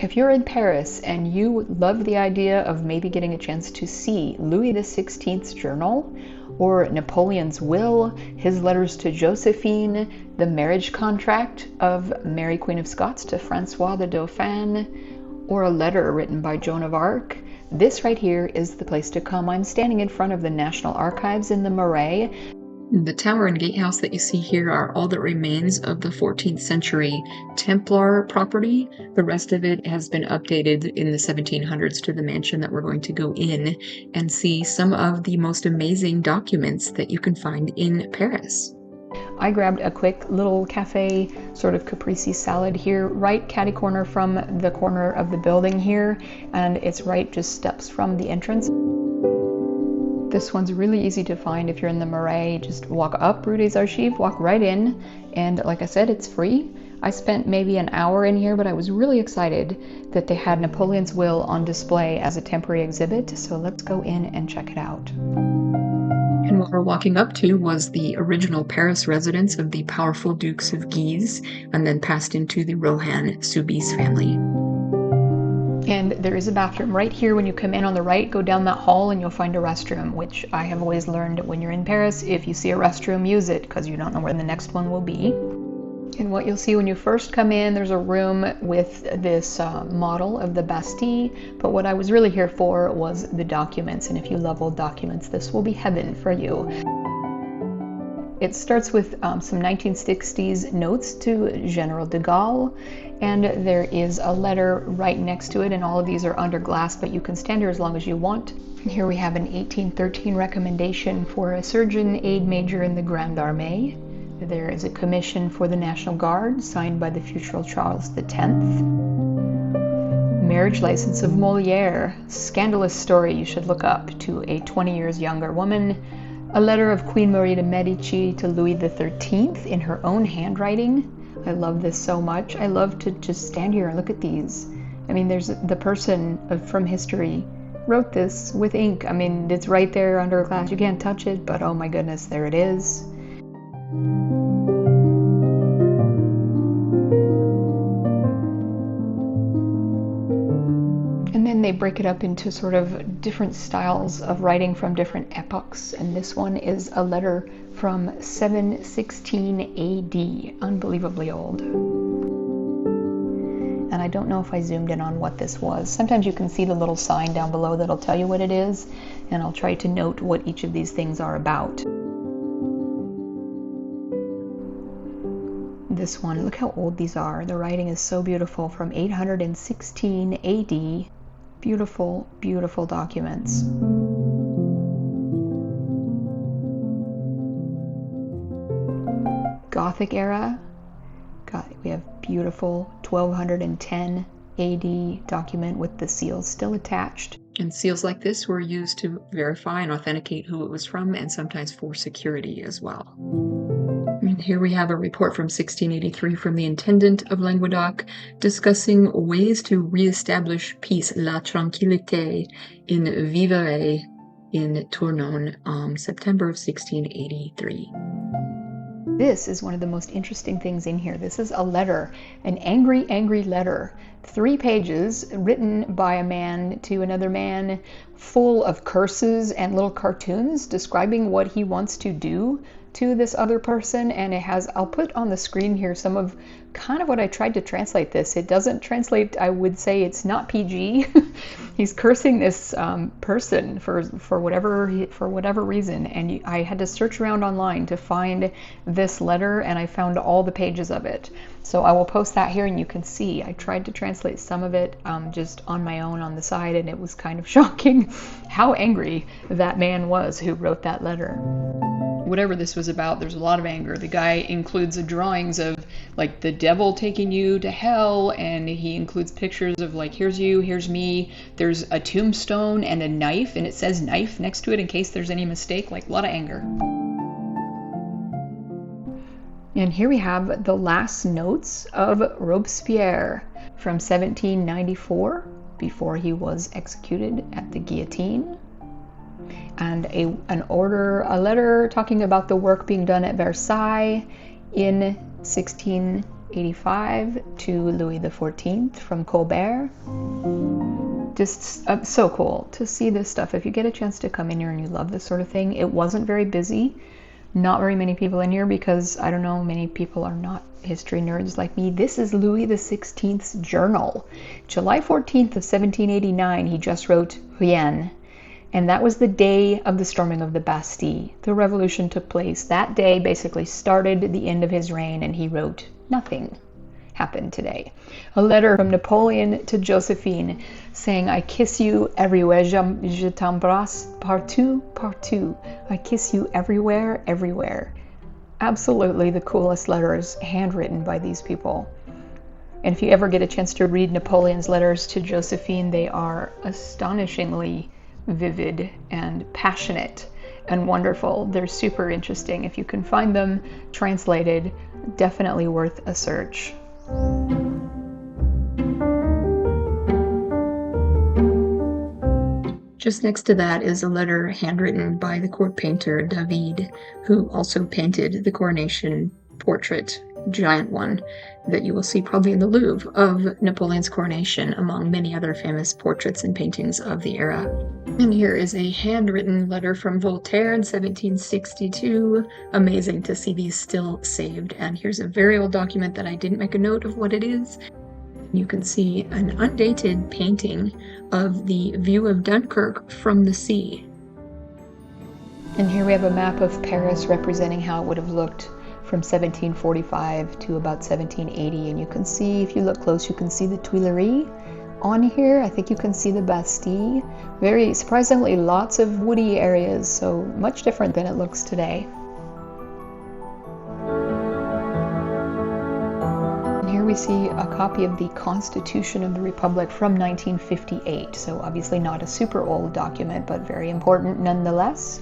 If you're in Paris and you love the idea of maybe getting a chance to see Louis XVI's journal, or Napoleon's will, his letters to Josephine, the marriage contract of Mary Queen of Scots to Francois the Dauphin, or a letter written by Joan of Arc, this right here is the place to come. I'm standing in front of the National Archives in the Marais. The tower and gatehouse that you see here are all that remains of the 14th century Templar property. The rest of it has been updated in the 1700s to the mansion that we're going to go in and see some of the most amazing documents that you can find in Paris. I grabbed a quick little cafe, sort of caprese salad here, right catty corner from the corner of the building here, and it's right just steps from the entrance. This one's really easy to find if you're in the Marais. Just walk up Rue des Archives, walk right in, and like I said, it's free. I spent maybe an hour in here, but I was really excited that they had Napoleon's will on display as a temporary exhibit, so let's go in and check it out. And what we're walking up to was the original Paris residence of the powerful Dukes of Guise, and then passed into the Rohan-Soubise family. And there is a bathroom right here. When you come in on the right, go down that hall and you'll find a restroom, which I have always learned when you're in Paris, if you see a restroom, use it, because you don't know where the next one will be. And what you'll see when you first come in, there's a room with this model of the Bastille, but what I was really here for was the documents, and if you love old documents, this will be heaven for you. It starts with some 1960s notes to General de Gaulle, and there is a letter right next to it, and all of these are under glass, but you can stand here as long as you want. And here we have an 1813 recommendation for a surgeon aide major in the Grande Armée. There is a commission for the National Guard signed by the future Charles X. Marriage license of Molière, scandalous story you should look up, to a 20 years younger woman. A letter of Queen Marie de Medici to Louis XIII in her own handwriting. I love this so much. I love to just stand here and look at these. I mean, there's the person from history wrote this with ink. I mean, it's right there under glass. You can't touch it, but oh my goodness, there it is. And then they break it up into sort of different styles of writing from different epochs. And this one is a letter from 716 AD, unbelievably old. And I don't know if I zoomed in on what this was. Sometimes you can see the little sign down below that'll tell you what it is, and I'll try to note what each of these things are about. This one, look how old these are. The writing is so beautiful, from 816 AD. Beautiful, beautiful documents. Gothic era. We have beautiful 1210 AD document with the seals still attached. And seals like this were used to verify and authenticate who it was from, and sometimes for security as well. And here we have a report from 1683 from the Intendant of Languedoc discussing ways to re-establish peace, la tranquillité, in Vivarais in Tournon, September of 1683. This is one of the most interesting things in here. This is a letter, an angry, angry letter. 3 pages written by a man to another man, full of curses and little cartoons describing what he wants to do to this other person. And it has, I'll put on the screen here some of kind of what I tried to translate this. It doesn't translate, I would say it's not PG. He's cursing this person for whatever reason, and I had to search around online to find this letter, and I found all the pages of it. So I will post that here, and you can see I tried to translate some of it just on my own on the side, and it was kind of shocking how angry that man was who wrote that letter. Whatever this was about, there's a lot of anger. The guy includes drawings of like the devil taking you to hell, and he includes pictures of like, here's you, here's me. There's a tombstone and a knife, and it says knife next to it in case there's any mistake. Like, a lot of anger. And here we have the last notes of Robespierre from 1794, before he was executed at the guillotine. And a letter talking about the work being done at Versailles in 16 1785 to Louis XIV from Colbert. Just so cool to see this stuff. If you get a chance to come in here and you love this sort of thing, it wasn't very busy. Not very many people in here because, I don't know, many people are not history nerds like me. This is Louis XVI's journal. July 14th of 1789, he just wrote Rien. And that was the day of the storming of the Bastille. The revolution took place. That day basically started the end of his reign, and he wrote nothing happened today. A letter from Napoleon to Josephine saying, I kiss you everywhere, je t'embrasse partout, partout. I kiss you everywhere, everywhere. Absolutely the coolest letters handwritten by these people. And if you ever get a chance to read Napoleon's letters to Josephine, they are astonishingly vivid and passionate and wonderful. They're super interesting. If you can find them translated, definitely worth a search. Just next to that is a letter handwritten by the court painter David, who also painted the coronation portrait, giant one, that you will see probably in the Louvre, of Napoleon's coronation, among many other famous portraits and paintings of the era. And here is a handwritten letter from Voltaire in 1762. Amazing to see these still saved. And here's a very old document that I didn't make a note of what it is. You can see an undated painting of the view of Dunkirk from the sea. And here we have a map of Paris representing how it would have looked from 1745 to about 1780. And you can see, if you look close, you can see the Tuileries on here. I think you can see the Bastille. Very surprisingly, lots of woody areas, so much different than it looks today. Here we see a copy of the Constitution of the Republic from 1958, so obviously not a super old document, but very important nonetheless.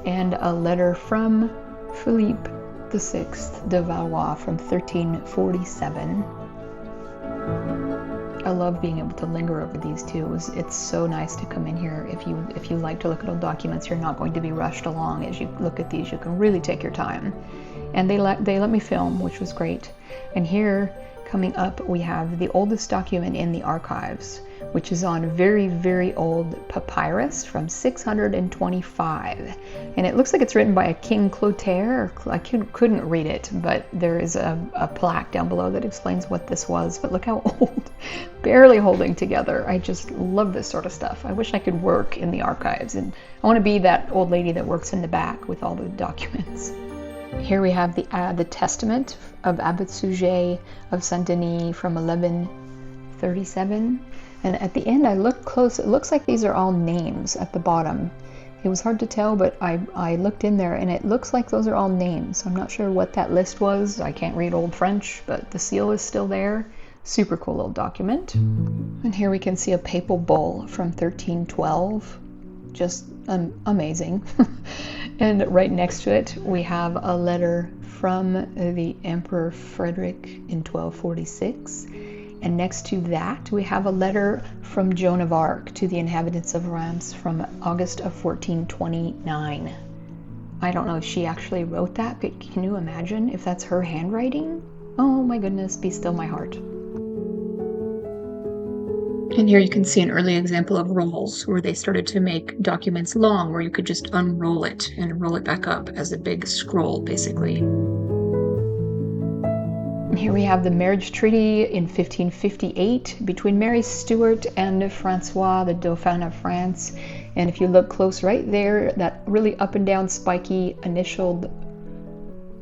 And a letter from Philippe VI de Valois from 1347. I love being able to linger over these too. It's so nice to come in here. If you like to look at old documents, you're not going to be rushed along as you look at these. You can really take your time. And they let me film, which was great. And here, coming up, we have the oldest document in the archives, which is on very, very old papyrus from 625. And it looks like it's written by a King Clotaire. I couldn't read it, but there is a plaque down below that explains what this was. But look how old, barely holding together. I just love this sort of stuff. I wish I could work in the archives, and I want to be that old lady that works in the back with all the documents. Here we have the Testament of Abbot Suger of Saint-Denis from 1137. And at the end, I looked close. It looks like these are all names at the bottom. It was hard to tell, but I looked in there, and it looks like those are all names. I'm not sure what that list was. I can't read Old French, but the seal is still there. Super cool little document. And here we can see a papal bull from 1312. Just amazing. And right next to it, we have a letter from the Emperor Frederick in 1246. And next to that, we have a letter from Joan of Arc to the inhabitants of Reims from August of 1429. I don't know if she actually wrote that, but can you imagine if that's her handwriting? Oh my goodness, be still my heart. And here you can see an early example of rolls, where they started to make documents long, where you could just unroll it and roll it back up as a big scroll, basically. And here we have the marriage treaty in 1558 between Mary Stuart and Francois, the Dauphin of France. And if you look close right there, that really up and down spiky initialed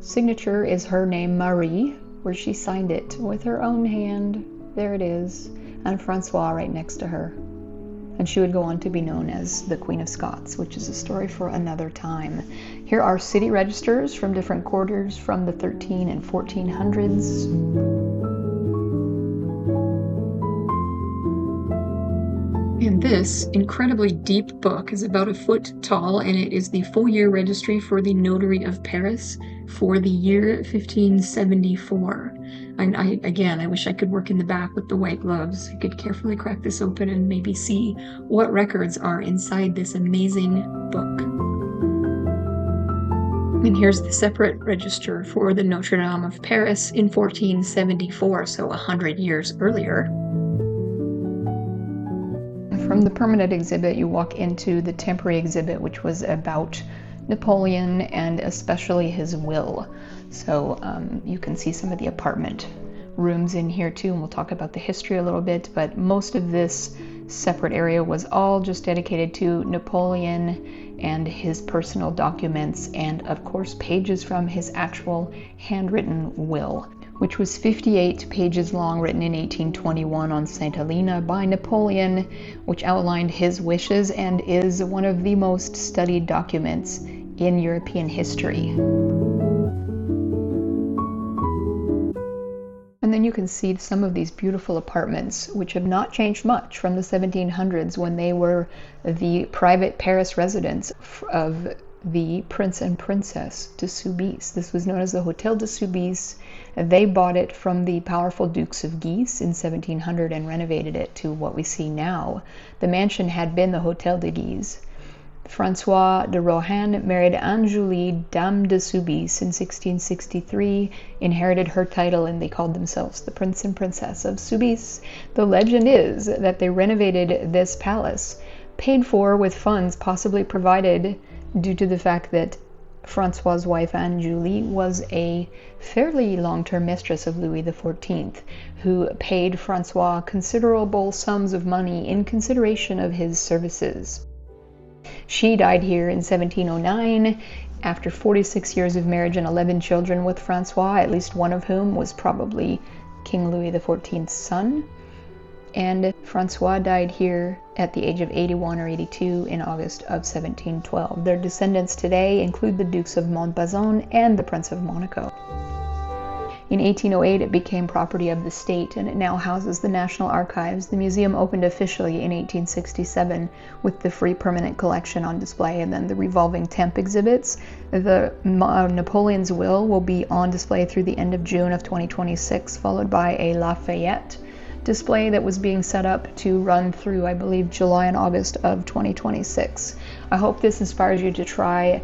signature is her name, Marie, where she signed it with her own hand. There it is. And Francois right next to her. And she would go on to be known as the Queen of Scots, which is a story for another time. Here are city registers from different quarters from the 13 and 1400s. And this incredibly deep book is about a foot tall, and it is the full year registry for the Notary of Paris for the year 1574. And I wish I could work in the back with the white gloves. I could carefully crack this open and maybe see what records are inside this amazing book. And here's the separate register for the Notre Dame of Paris in 1474, so 100 years earlier. From the permanent exhibit, you walk into the temporary exhibit, which was about Napoleon and especially his will. So you can see some of the apartment rooms in here too, and we'll talk about the history a little bit, but most of this separate area was all just dedicated to Napoleon and his personal documents, and of course pages from his actual handwritten will, which was 58 pages long, written in 1821 on St. Helena by Napoleon, which outlined his wishes and is one of the most studied documents in European history. And then you can see some of these beautiful apartments, which have not changed much from the 1700s when they were the private Paris residence of the Prince and Princess de Soubise. This was known as the Hotel de Soubise. They bought it from the powerful Dukes of Guise in 1700 and renovated it to what we see now. The mansion had been the Hotel de Guise. Francois de Rohan married Anne-Julie, Dame de Soubise, in 1663, inherited her title, and they called themselves the Prince and Princess of Soubise. The legend is that they renovated this palace, paid for with funds possibly provided due to the fact that Francois' wife Anne-Julie was a fairly long-term mistress of Louis XIV, who paid Francois considerable sums of money in consideration of his services. She died here in 1709 after 46 years of marriage and 11 children with Francois, at least one of whom was probably King Louis XIV's son. And Francois died here at the age of 81 or 82 in August of 1712. Their descendants today include the Dukes of Montbazon and the Prince of Monaco. In 1808, it became property of the state, and it now houses the National Archives. The museum opened officially in 1867 with the free permanent collection on display, and then the revolving temp exhibits. The Napoleon's will be on display through the end of June of 2026, followed by a Lafayette display that was being set up to run through, I believe, July and August of 2026. I hope this inspires you to try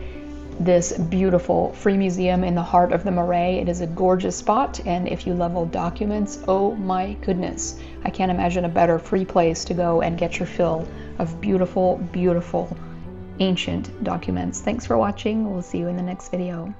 this beautiful free museum in the heart of the Marais. It is a gorgeous spot, and if you love old documents, oh my goodness, I can't imagine a better free place to go and get your fill of beautiful, beautiful ancient documents. Thanks for watching. We'll see you in the next video.